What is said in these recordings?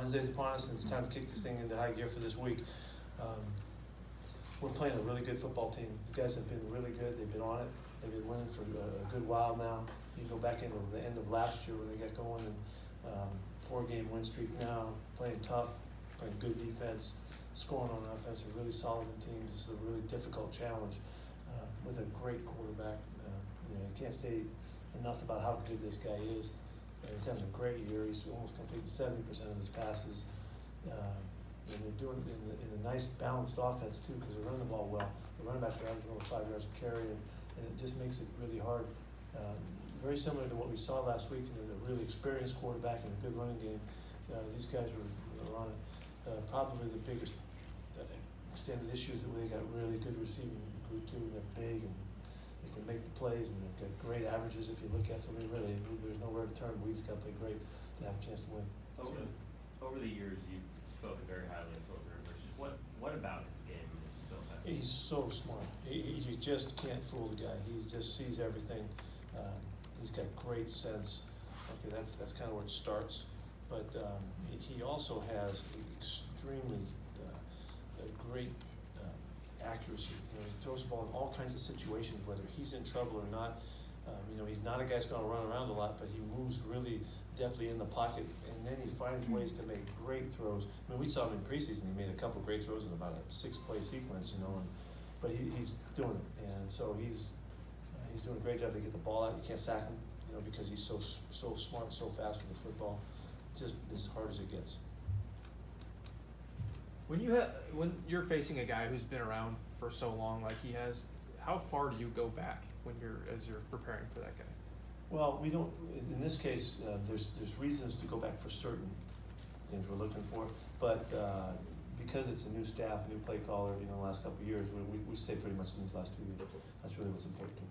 Wednesday's upon us, and it's time to kick this thing into high gear for this week. We're playing a really good football team. The guys have been really good. They've been on it. They've been winning for a good while now. You go back into the end of last year when they got going, and 4-game win streak now, playing tough, playing good defense, scoring on offense, a really solid team. This is a really difficult challenge with a great quarterback. You can't say enough about how good this guy is. He's having a great year. He's almost completing 70% of his passes. And they're doing it in a nice balanced offense too, because they're running the ball well. The running backs are averaging over 5 yards a carry, and it just makes it really hard. It's very similar to what we saw last week, and a really experienced quarterback and a good running game. These guys are on it. Probably the biggest extended issue is that they got really good receiving group too, and they're big and they can make the plays, and they've got great averages if you look at somebody. Really, there's nowhere to turn. We've got to play great to have a chance to win. Over the years, you've spoken very highly of Philip Rivers. What about his game is so effective? He's so smart. You just can't fool the guy. He just sees everything. He's got great sense. Okay, that's kind of where it starts. But he also has extremely great accuracy. He throws the ball in all kinds of situations, whether he's in trouble or not. He's not a guy who's going to run around a lot, but he moves really deftly in the pocket, and then he finds ways to make great throws. I mean, we saw him in preseason. He made a couple great throws in about a 6-play sequence, but he's doing it, and so he's doing a great job to get the ball out. You can't sack him, because he's so smart, so fast with the football. Just as hard as it gets. When you're facing a guy who's been around for so long like he has, how far do you go back as you're preparing for that guy? Well, we don't. In this case, there's reasons to go back for certain things we're looking for, but because it's a new staff, new play caller, the last couple of years, we stayed pretty much in these last 2 years. That's really what's important to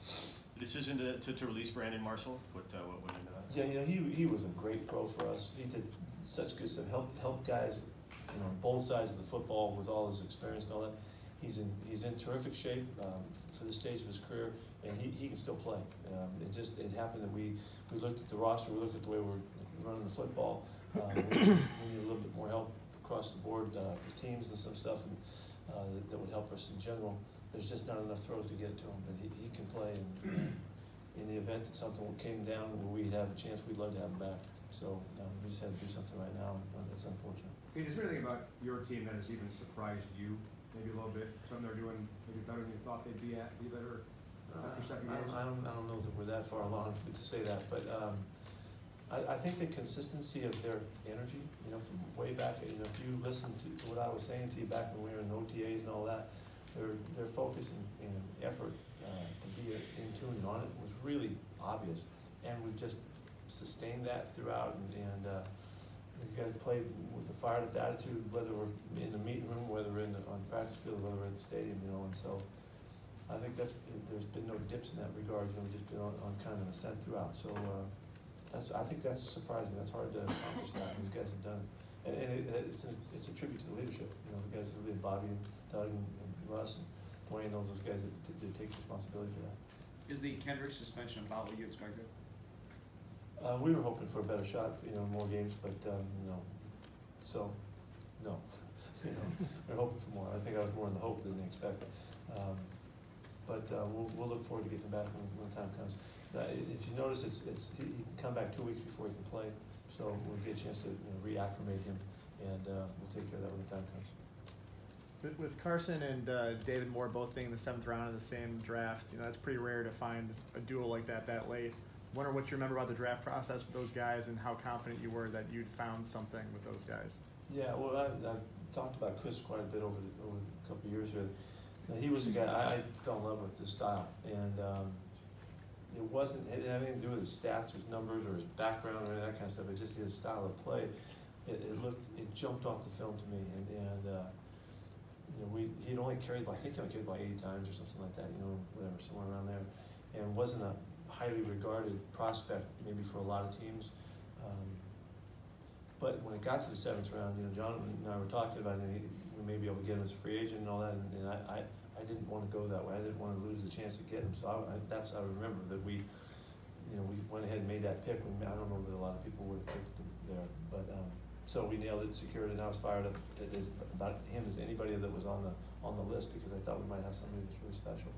us. The decision to release Brandon Marshall, what went into that? Yeah, he was a great pro for us. He did such good stuff. Help guys, on both sides of the football with all his experience and all that. He's in terrific shape for the stage of his career, and he can still play. It happened that we looked at the roster, we looked at the way we're running the football. We need a little bit more help across the board with teams and some stuff, and that would help us in general. There's just not enough throws to get it to him, but he can play. And in the event that something came down where we'd have a chance, we'd love to have him back. So we just had to do something right now, and that's unfortunate. Pete, is there anything about your team that has even surprised you? Maybe a little bit. Something they're doing maybe better than you thought they'd be better after 7 years? I don't know that we're that far along to say that, but I think the consistency of their energy, from way back, if you listen to what I was saying to you back when we were in OTAs and all that, their focus and effort to be in tune and on it was really obvious, and we've just sustained that throughout, and you guys play with a fired up attitude, whether we're in the meeting room, whether we're on the practice field, whether we're at the stadium, and so I think there's been no dips in that regard. We've just been on kind of an ascent throughout. So I think that's surprising. That's hard to accomplish that. These guys have done it, and it's a tribute to the leadership. The guys that really, Bobby and Doug and Russ and Dwayne, those guys that take responsibility for that. Is the Kendrick suspension about what you expected? We were hoping for a better shot, more games, but no. So, no. We're hoping for more. I think I was more in the hope than the expect. But we'll look forward to getting back when the time comes. If you notice, he can come back 2 weeks before he can play, so we'll get a chance to reacclimate him, and we'll take care of that when the time comes. With Carson and David Moore both being in the 7th round of the same draft, that's pretty rare to find a duel like that late. Wonder what you remember about the draft process with those guys and how confident you were that you'd found something with those guys. Yeah, well, I've talked about Chris quite a bit over a couple of years here. He was a guy I fell in love with his style, and it had anything to do with his stats, his numbers, or his background, or any of that kind of stuff. It just his style of play. It jumped off the film to me, and he'd only carried, I think he only carried about 80 times or something like that, whatever, somewhere around there, and wasn't a highly regarded prospect maybe for a lot of teams. But when it got to the 7th round, John and I were talking about it, we may be able to get him as a free agent and all that, and I didn't want to go that way. I didn't want to lose the chance to get him. So I remember that we went ahead and made that pick. I don't know that a lot of people would have picked him there, but So we nailed it, secured it, and I was fired up as about him as anybody that was on the list, because I thought we might have somebody that's really special.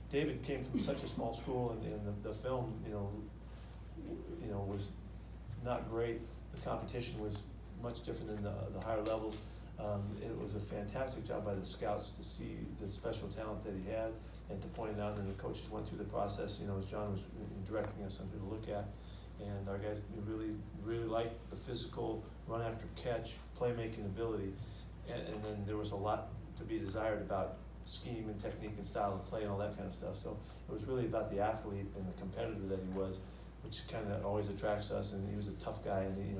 David came from such a small school, and the film, was not great. The competition was much different than the higher levels. It was a fantastic job by the scouts to see the special talent that he had and to point it out, and the coaches went through the process, as John was directing us on who to look at. And our guys really, really liked the physical run after catch, playmaking ability, and then there was a lot to be desired about scheme and technique and style of play and all that kind of stuff. So it was really about the athlete and the competitor that he was, which kind of always attracts us. And he was a tough guy, and he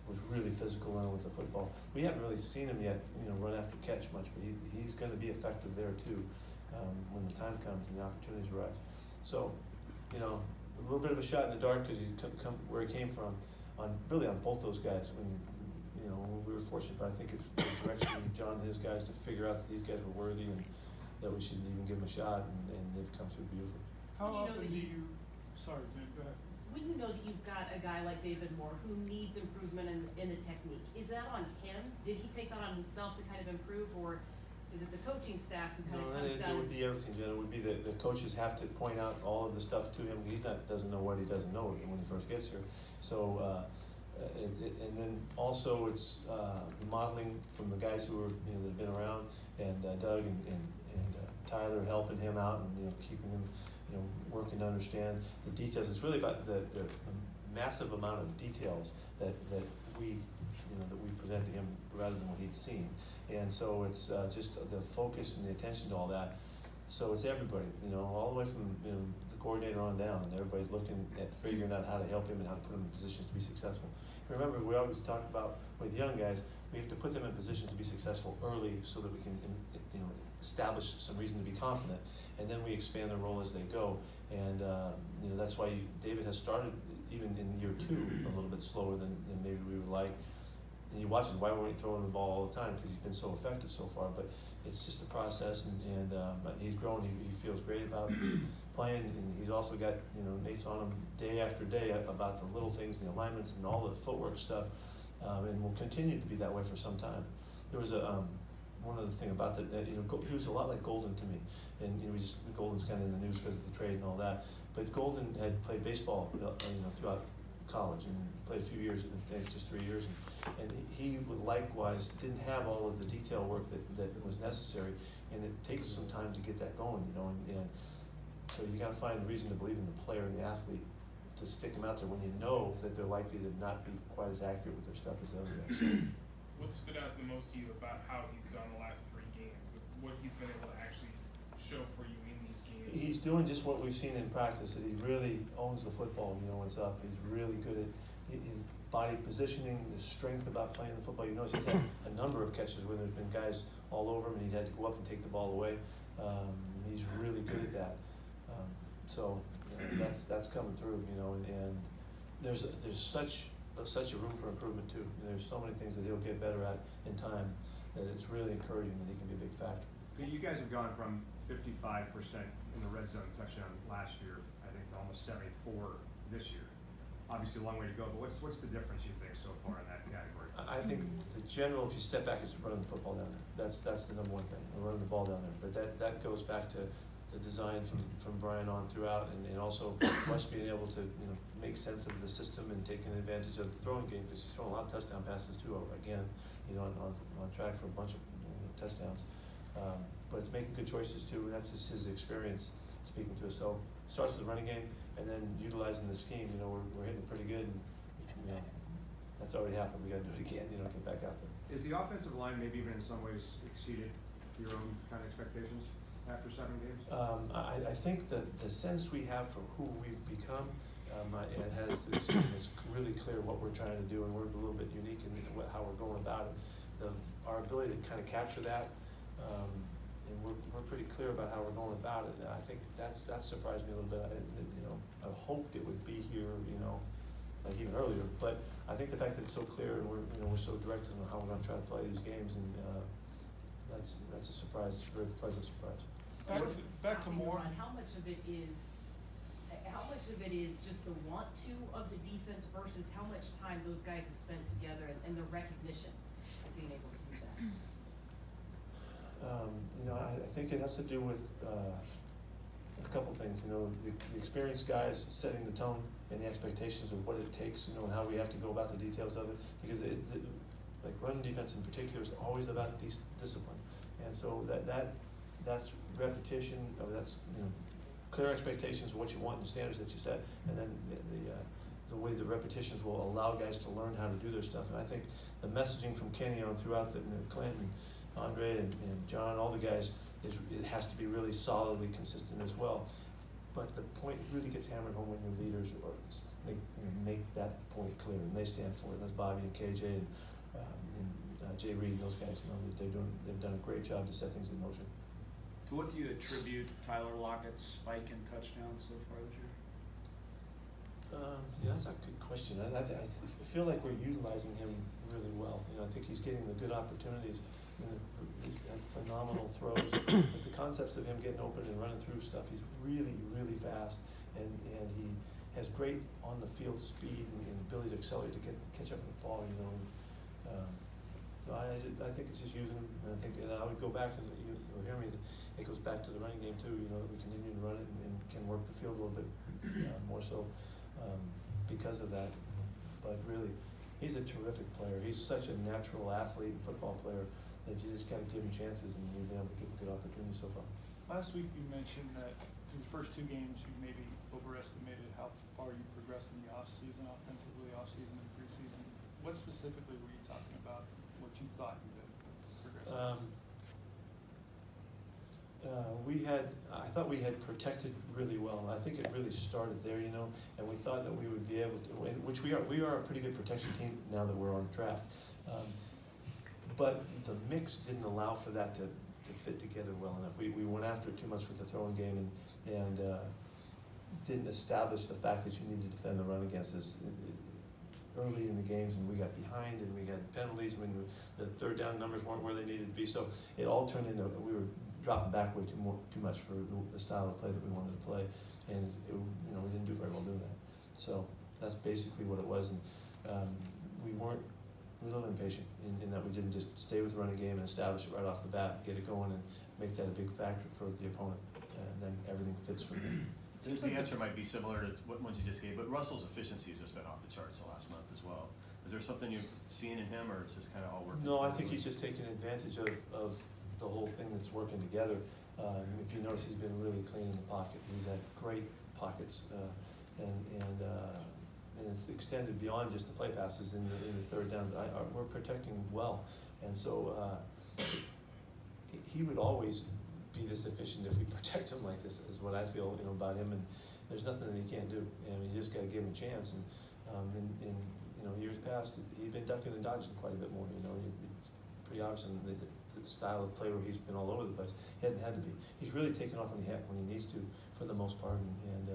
was really physical running with the football. We haven't really seen him yet, run after catch much, but he's going to be effective there too when the time comes and the opportunities arise. So, a little bit of a shot in the dark because he's come where he came from, on both those guys. When we were fortunate, but I think it's the direction of John and his guys to figure out that these guys were worthy and that we should even give them a shot, and they've come through beautifully. How often do you? Sorry, Jim, go ahead. When you know that you've got a guy like David Moore who needs improvement in the technique, is that on him? Did he take that on himself to kind of improve, or is it the coaching staff who kind of comes down? It would be everything, Jen. It would be the coaches have to point out all of the stuff to him. Doesn't know what he doesn't know when he first gets here. So, and then also it's modeling from the guys who are that have been around, and Doug and Tyler helping him out and keeping him working to understand the details. It's really about the massive amount of details that we present to him rather than what he'd seen. And so it's just the focus and the attention to all that. So it's everybody, all the way from the coordinator on down, and everybody's looking at figuring out how to help him and how to put him in positions to be successful. Remember, we always talk about with young guys, we have to put them in positions to be successful early so that we can establish some reason to be confident, and then we expand their role as they go. And that's why David has started even in year 2 a little bit slower than maybe we would like. And you watch him, why weren't we throwing the ball all the time? Because he's been so effective so far. But it's just a process, and he's grown. He feels great about playing, and he's also got Nate's on him day after day about the little things and the alignments and all the footwork stuff, and will continue to be that way for some time. There was one other thing about that, he was a lot like Golden to me, and Golden's kind of in the news because of the trade and all that. But Golden had played baseball, throughout college and played a few years, I think just 3 years, and he would likewise didn't have all of the detail work that was necessary, and it takes some time to get that going, and so you got to find a reason to believe in the player and the athlete to stick them out there when you know that they're likely to not be quite as accurate with their stuff as the other guys. What stood out the most to you about how he's done the last 3 games? What he's been able to actually show for you in these games? He's doing just what we've seen in practice. That he really owns the football. When it's up. He's really good at his body positioning, the strength about playing the football. You notice he's had a number of catches where there's been guys all over him, and he's had to go up and take the ball away. He's really good at that. So that's coming through. And there's such a room for improvement too. There's so many things that he'll get better at in time that it's really encouraging that he can be a big factor. You guys have gone from 55% in the red zone touchdown last year, I think, to almost 74 this year. Obviously a long way to go, but what's the difference you think so far in that category? I think the general, if you step back, is running the football down there. That's the number one thing, running the ball down there. But that goes back to the design from Brian on throughout, and also Wes being able to make sense of the system and taking advantage of the throwing game, because he's thrown a lot of touchdown passes too. Again, on track for a bunch of touchdowns. But it's making good choices too, and that's just his experience speaking to us. So it starts with the running game, and then utilizing the scheme. We're hitting it pretty good, and that's already happened. We got to do it again. Get back out there. Is the offensive line maybe even in some ways exceeded your own kind of expectations after 7 games? I think that the sense we have for who we've become, it's really clear what we're trying to do, and we're a little bit unique in how we're going about it. Our ability to kind of capture that, and we're pretty clear about how we're going about it. And I think that surprised me a little bit. I hoped it would be here, like even earlier. But I think the fact that it's so clear and we're so directed on how we're going to try to play these games, and that's a surprise. It's a very pleasant surprise. Back to more. How much of it is, how much of it is just the want to of the defense versus how much time those guys have spent together and the recognition of being able to do that? I think it has to do with a couple things. The experienced guys setting the tone and the expectations of what it takes, and how we have to go about the details of it. Because like running defense in particular is always about discipline, and so that's repetition. That's clear expectations of what you want and the standards that you set, and then the way the repetitions will allow guys to learn how to do their stuff. And I think the messaging from Kenny on throughout Clinton, Andre, and John, all the guys, it has to be really solidly consistent as well. But the point really gets hammered home when your leaders make that point clear, and they stand for it. That's Bobby and KJ and Jay Reed and those guys. They've done a great job to set things in motion. To what do you attribute Tyler Lockett's spike in touchdowns so far this year? That's a good question. I feel like we're utilizing him really well. I think he's getting the good opportunities. He's got phenomenal throws. But the concepts of him getting open and running through stuff, he's really, really fast, and he has great on the field speed and ability to accelerate to catch up with the ball. I think it's just using him. And I think I would go back and you'll hear me. It goes back to the running game too. That we continue to run it and can work the field a little bit more so because of that. But really, he's a terrific player. He's such a natural athlete and football player that you just gotta give him chances, and you've been able to give him good opportunities so far. Last week you mentioned that through the first two games you maybe overestimated how far you progressed in the offseason, offensively, offseason and preseason. What specifically were you talking about? What you thought you did progress? I thought we had protected really well. I think it really started there, and we thought that we would be able to, which we are. We are a pretty good protection team now that we're on track. But the mix didn't allow for that to fit together well enough. We went after it too much with the throwing game and didn't establish the fact that you need to defend the run against us early in the games, and we got behind and we had penalties when the third down numbers weren't where they needed to be. So it all turned into we were dropping back way too much for the style of play that we wanted to play, and we didn't do very well doing that. So that's basically what it was, and we weren't a little impatient in that we didn't just stay with the running game and establish it right off the bat, get it going, and make that a big factor for the opponent, and then everything fits from there. The answer might be similar to what ones you just gave, but Russell's efficiency has just been off the charts the last month as well. Is there something you've seen in him, or is this kind of all working? No, I think he's just taking advantage of the whole thing that's working together. If you notice, he's been really clean in the pocket. He's had great pockets, and it's extended beyond just the play passes in the third down. We're protecting well, and so he would always be this efficient if we protect him like this. Is what I feel, about him. And there's nothing that he can't do. You just got to give him a chance. And in years past, he'd been ducking and dodging quite a bit more. It's pretty obvious in the style of play where he's been all over the place. He hasn't had to be. He's really taken off when he needs to, for the most part. And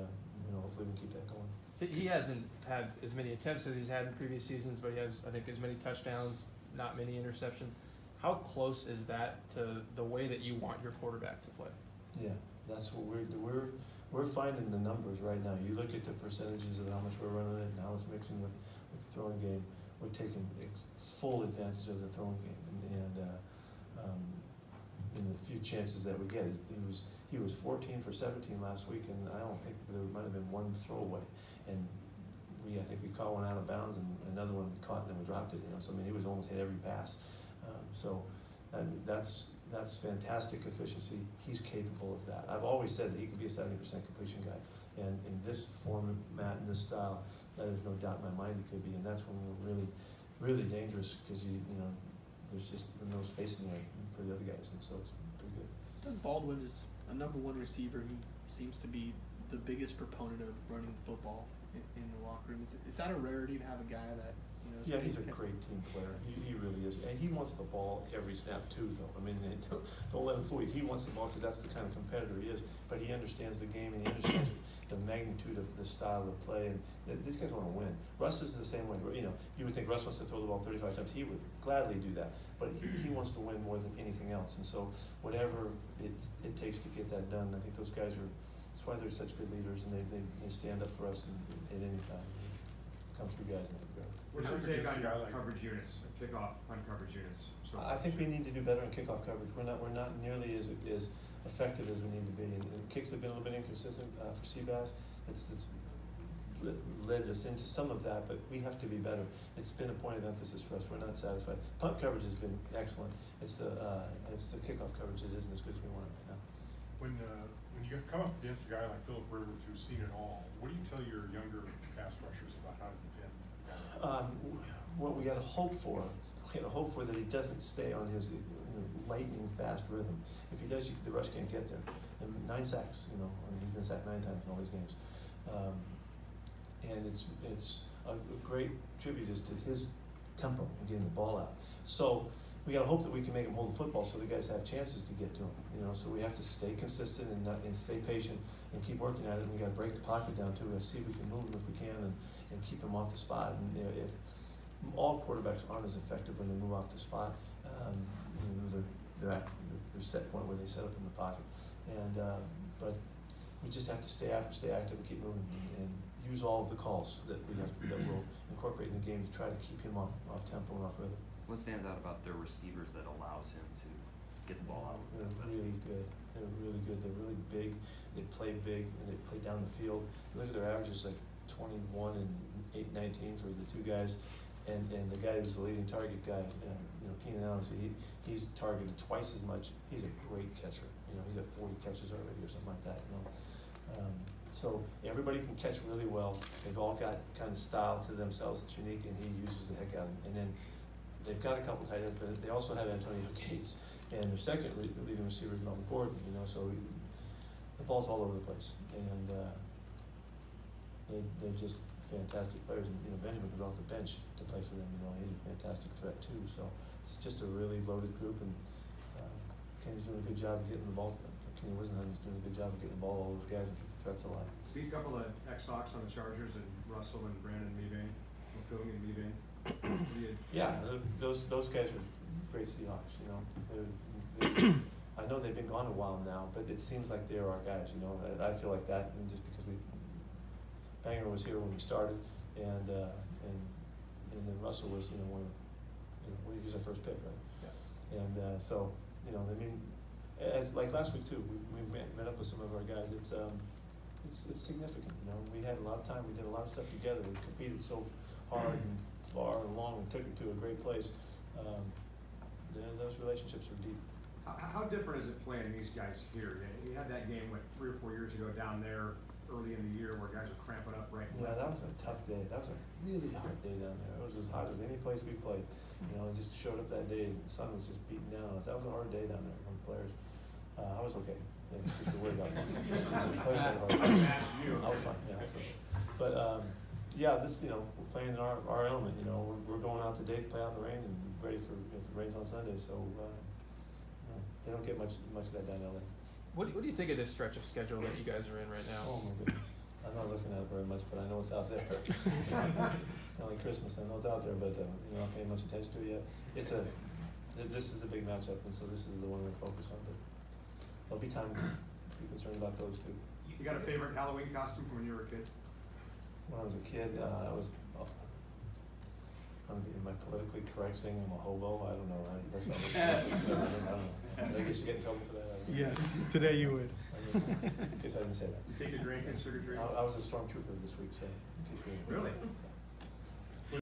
hopefully we can keep that going. He hasn't had as many attempts as he's had in previous seasons, but he has, I think, as many touchdowns, not many interceptions. How close is that to the way that you want your quarterback to play? Yeah, that's what we're finding the numbers right now. You look at the percentages of how much we're running it and how it's mixing with the throwing game. We're taking full advantage of the throwing game, and in the few chances that we get, he was 14 for 17 last week, and I don't think there might have been one throwaway. And I think we caught one out of bounds, and another one we caught, and then we dropped it. So he was almost hit every pass. That's fantastic efficiency. He's capable of that. I've always said that he could be a 70% completion guy, and in this format, in this style, there's no doubt in my mind he could be. And that's when we're really, really dangerous, because there's just no space in there for the other guys, and so it's pretty good. Doug Baldwin is a number one receiver. He seems to be the biggest proponent of running the football in the locker room. Is that a rarity to have a guy that Yeah, he's a great team player. He really is, and he wants the ball every snap too. Though don't let him fool you. He wants the ball because that's the kind of competitor he is. But he understands the game, and he understands the magnitude of the style of play. And these guys want to win. Russ is the same way. You would think Russ wants to throw the ball 35 times. He would gladly do that. But he wants to win more than anything else. And so whatever it takes to get that done, I think those guys are That's why they're such good leaders, and they stand up for us at any time. Come through guys in that regard. What's your take on your coverage units, kickoff punt coverage units? So I think we need to do better in kickoff coverage. We're not nearly as effective as we need to be. And kicks have been a little bit inconsistent for Seabass. It's led us into some of that, but we have to be better. It's been a point of emphasis for us. We're not satisfied. Punt coverage has been excellent. It's the kickoff coverage that isn't as good as we want it right now. When you come up against a guy like Philip Rivers who's seen it all, what do you tell your younger pass rushers about how to defend? What we got to hope for that he doesn't stay on his lightning fast rhythm. If he does, the rush can't get there. And 9 sacks, he's been sacked 9 times in all these games. And it's a great tribute to his tempo in getting the ball out. So we got to hope that we can make him hold the football so the guys have chances to get to him. So we have to stay consistent and stay patient and keep working at it. And we got to break the pocket down too and see if we can move him if we can and keep him off the spot. And if all quarterbacks aren't as effective when they move off the spot, they're set point where they set up in the pocket. And but we just have to stay active and keep moving and use all of the calls that we'll incorporate in the game to try to keep him off tempo and off rhythm. What stands out about their receivers that allows him to get the ball out? They're really good. They're really good. They're really big. They play big and they play down the field. Look at their averages, like 21 and 8-19 for the 2 guys, and the guy who's the leading target guy, Keenan Allen. He's targeted twice as much. He's a great catcher. He's got 40 catches already or something like that. So everybody can catch really well. They've all got kind of style to themselves that's unique, and he uses the heck out of it. And then they've got a couple tight ends, but they also have Antonio Gates, and their second leading receiver is Melvin Gordon. So the ball's all over the place, and they're just fantastic players. And Benjamin comes off the bench to play for them. He's a fantastic threat too. So it's just a really loaded group, and Kenny's doing a good job of getting the ball. Kenny Wisenheimer's doing a good job of getting the ball to all those guys and keep the threats alive. See a couple of ex-Hawks on the Chargers, and Russell and Brandon Mebane, McCoong and Mebane. Yeah, those guys are great Seahawks. I know they've been gone a while now, but it seems like they're our guys. I feel like that, and just because Banger was here when we started, and then Russell was one of he was our first pick, right? Yeah. And so as like last week too, we met up with some of our guys. It's significant. We had a lot of time. We did a lot of stuff together. We competed so hard and far and long and took it to a great place. Those relationships are deep. How different is it playing these guys here? You had that game 3 or 4 years ago down there early in the year where guys are cramping up right now. Yeah, that was a tough day. That was a really hot day down there. It was as hot as any place we played. Just showed up that day and the sun was just beating down on us. That was a hard day down there for the players. I was okay. Yeah, just worried about it. The players had a hard time. I was fine. Yeah, I was okay. But this we're playing in our element. We're going out today to play out in the rain and ready for if it rains on Sunday. So they don't get much of that down in LA. What do you think of this stretch of schedule that you guys are in right now? Oh my goodness. I'm not looking at it very much, but I know it's out there. It's kind of like Christmas. I know it's out there, but not paying much attention to it yet. This is a big matchup, and so this is the one we're focused on. But there'll be time to be concerned about those too. You got a favorite Halloween costume from when you were a kid? When I was a kid, I was. I'm my politically correct saying I'm a hobo. I don't know. That's not. I don't know. Did I guess you get in trouble for that? Yes, today you would. In case I didn't say that. You take a drink and sugar drink? I was a stormtrooper this week, so in case you Really?